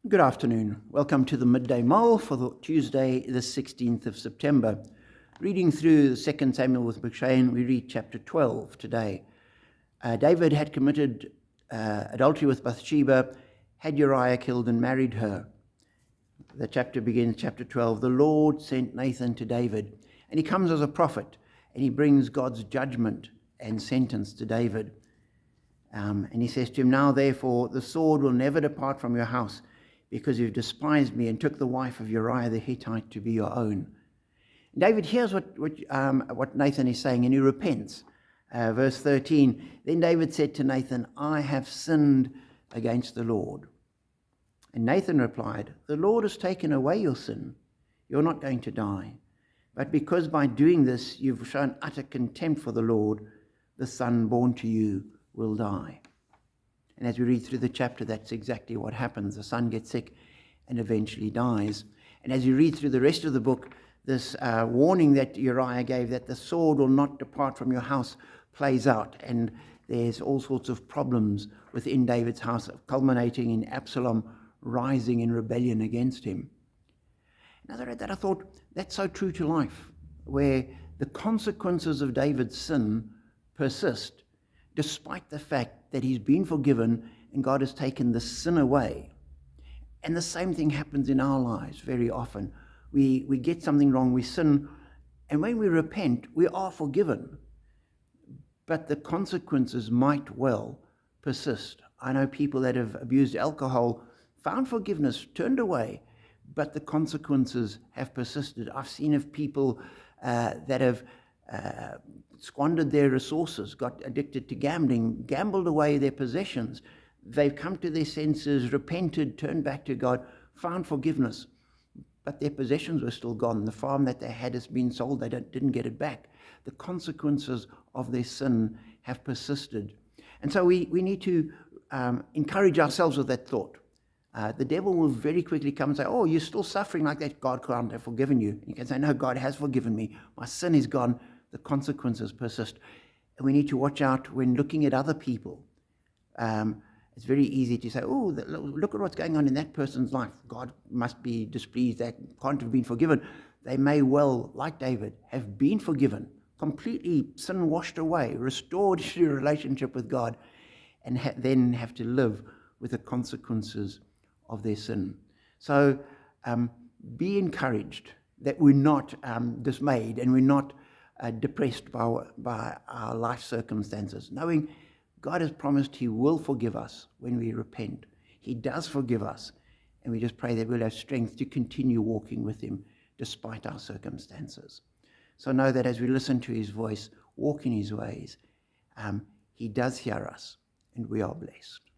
Good afternoon. Welcome to the Midday Mull for the Tuesday, the 16th of September. Reading through the 2 Samuel with McShane, we read chapter 12 today. David had committed adultery with Bathsheba, had Uriah killed and married her. The chapter begins, chapter 12. The Lord sent Nathan to David, and he comes as a prophet, and he brings God's judgment and sentence to David. And he says to him, "Now therefore the sword will never depart from your house, because you've despised me and took the wife of Uriah the Hittite to be your own." And David hears what Nathan is saying, and he repents. Verse 13, then David said to Nathan, "I have sinned against the Lord." And Nathan replied, "The Lord has taken away your sin. You're not going to die. But because by doing this you've shown utter contempt for the Lord, the son born to you will die." And as we read through the chapter, that's exactly what happens. The son gets sick and eventually dies. And as you read through the rest of the book, this warning that Uriah gave, that the sword will not depart from your house, plays out. And there's all sorts of problems within David's house, culminating in Absalom rising in rebellion against him. And as I read that, I thought, that's so true to life, where the consequences of David's sin persist, despite the fact that he's been forgiven and God has taken the sin away. And the same thing happens in our lives very often. We get something wrong, we sin, and when we repent, we are forgiven. But the consequences might well persist. I know people that have abused alcohol, found forgiveness, turned away, but the consequences have persisted. I've seen of people that have squandered their resources, got addicted to gambling, gambled away their possessions. They've come to their senses, repented, turned back to God, found forgiveness, but their possessions were still gone. The farm that they had has been sold. They didn't get it back. The consequences of their sin have persisted. And so we need to encourage ourselves with that thought. The devil will very quickly come and say, "Oh, you're still suffering like that. God can't have forgiven you." And you can say, "No, God has forgiven me. My sin is gone." The consequences persist. And we need to watch out when looking at other people. It's very easy to say, "Oh, look at what's going on in that person's life. God must be displeased. They can't have been forgiven." They may well, like David, have been forgiven, completely sin washed away, restored to a relationship with God, and then have to live with the consequences of their sin. So be encouraged that we're not dismayed and we're not depressed by our life circumstances, knowing God has promised he will forgive us when we repent. He does forgive us, and we just pray that we'll have strength to continue walking with him despite our circumstances. So know that as we listen to his voice, walk in his ways, he does hear us, and we are blessed.